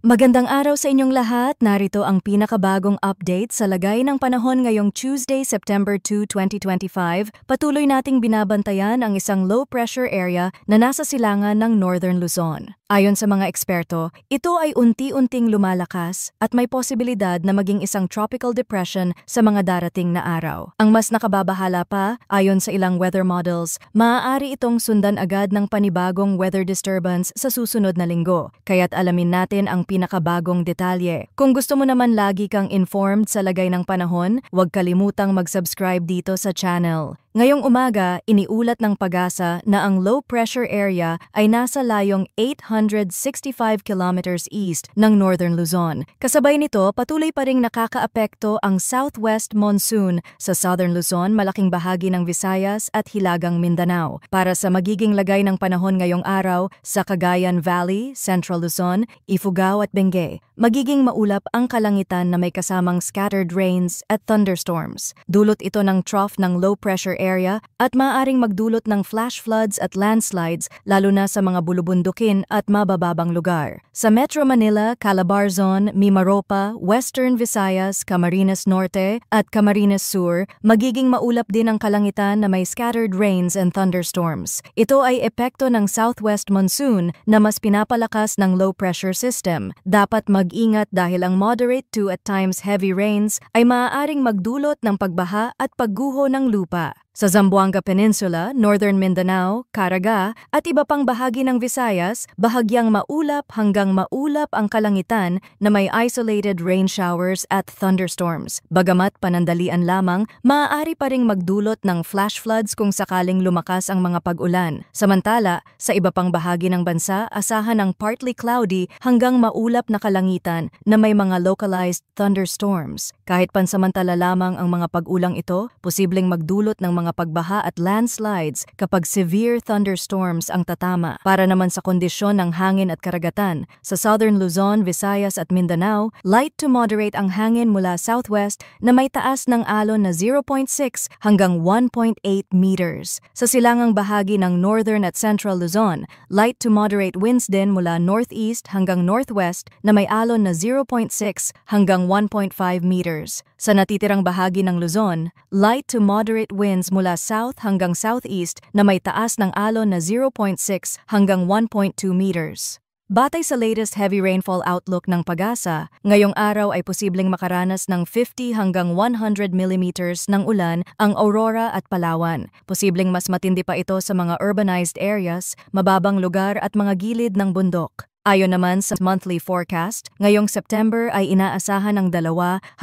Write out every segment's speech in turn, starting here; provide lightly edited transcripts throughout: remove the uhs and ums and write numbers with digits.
Magandang araw sa inyong lahat. Narito ang pinakabagong update sa lagay ng panahon ngayong Tuesday, September 2, 2025. Patuloy nating binabantayan ang isang low-pressure area na nasa silangan ng Northern Luzon. Ayon sa mga eksperto, ito ay unti-unting lumalakas at may posibilidad na maging isang tropical depression sa mga darating na araw. Ang mas nakababahala pa, ayon sa ilang weather models, maaari itong sundan agad ng panibagong weather disturbance sa susunod na linggo. Kaya't alamin natin ang pinakabagong detalye. Kung gusto mo naman lagi kang informed sa lagay ng panahon, huwag kalimutang mag-subscribe dito sa channel. Ngayong umaga, iniulat ng Pag-asa na ang low-pressure area ay nasa layong 865 kilometers east ng Northern Luzon. Kasabay nito, patuloy pa ring nakakaapekto ang southwest monsoon sa Southern Luzon, malaking bahagi ng Visayas at Hilagang Mindanao. Para sa magiging lagay ng panahon ngayong araw sa Cagayan Valley, Central Luzon, Ifugao at Benguet, magiging maulap ang kalangitan na may kasamang scattered rains at thunderstorms. Dulot ito ng trough ng low-pressure area at maaaring magdulot ng flash floods at landslides lalo na sa mga bulubundukin at mabababang lugar. Sa Metro Manila, Calabarzon, Mimaropa, Western Visayas, Camarines Norte at Camarines Sur, magiging maulap din ang kalangitan na may scattered rains and thunderstorms. Ito ay epekto ng southwest monsoon na mas pinapalakas ng low-pressure system. Dapat mag-ingat dahil ang moderate to at times heavy rains ay maaaring magdulot ng pagbaha at pagguho ng lupa. Sa Zamboanga Peninsula, Northern Mindanao, Caraga at iba pang bahagi ng Visayas, bahagyang maulap hanggang maulap ang kalangitan na may isolated rain showers at thunderstorms. Bagamat panandalian lamang, maaari pa ring magdulot ng flash floods kung sakaling lumakas ang mga pag-ulan. Samantala, sa iba pang bahagi ng bansa, asahan ang partly cloudy hanggang maulap na kalangitan na may mga localized thunderstorms. Kahit pansamantala lamang ang mga pag-ulang ito, posibleng magdulot ng mga pagbaha at landslides kapag severe thunderstorms ang tatama. Para naman sa kondisyon ng hangin at karagatan, sa Southern Luzon, Visayas at Mindanao, light to moderate ang hangin mula southwest na may taas ng alon na 0.6 hanggang 1.8 meters. Sa silangang bahagi ng Northern at Central Luzon, light to moderate winds din mula northeast hanggang northwest na may alon na 0.6 hanggang 1.5 meters. Sa natitirang bahagi ng Luzon, light to moderate winds mula south hanggang southeast na may taas ng alon na 0.6 hanggang 1.2 meters. Batay sa latest heavy rainfall outlook ng Pag-asa, ngayong araw ay posibleng makaranas ng 50 hanggang 100 millimeters ng ulan ang Aurora at Palawan. Posibleng mas matindi pa ito sa mga urbanized areas, mababang lugar at mga gilid ng bundok. Ayon naman sa monthly forecast, ngayong September ay inaasahan ng 2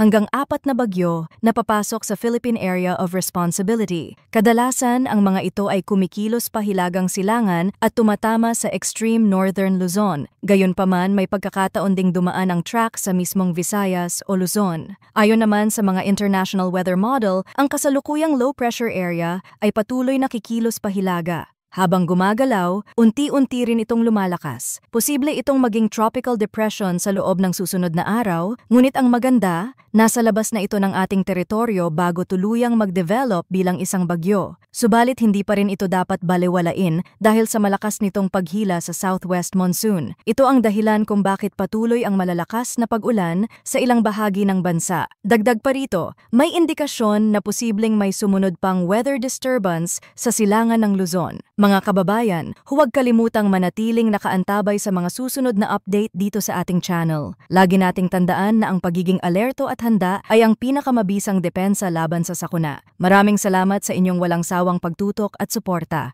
hanggang 4 na bagyo na papasok sa Philippine Area of Responsibility. Kadalasan, ang mga ito ay kumikilos pa hilagang silangan at tumatama sa extreme northern Luzon. Gayunpaman, may pagkakataon ding dumaan ang track sa mismong Visayas o Luzon. Ayon naman sa mga international weather model, ang kasalukuyang low-pressure area ay patuloy na kikilos pa hilaga. Habang gumagalaw, unti-unti rin itong lumalakas. Posible itong maging tropical depression sa loob ng susunod na araw, ngunit ang maganda, nasa labas na ito ng ating teritoryo bago tuluyang mag-develop bilang isang bagyo. Subalit hindi pa rin ito dapat balewalain dahil sa malakas nitong paghila sa southwest monsoon. Ito ang dahilan kung bakit patuloy ang malalakas na pag-ulan sa ilang bahagi ng bansa. Dagdag pa rito, may indikasyon na posibleng may sumunod pang weather disturbance sa silangan ng Luzon. Mga kababayan, huwag kalimutang manatiling nakaantabay sa mga susunod na update dito sa ating channel. Lagi nating tandaan na ang pagiging alerto at handa ay ang pinakamabisang depensa laban sa sakuna. Maraming salamat sa inyong walang sawang pagtutok at suporta.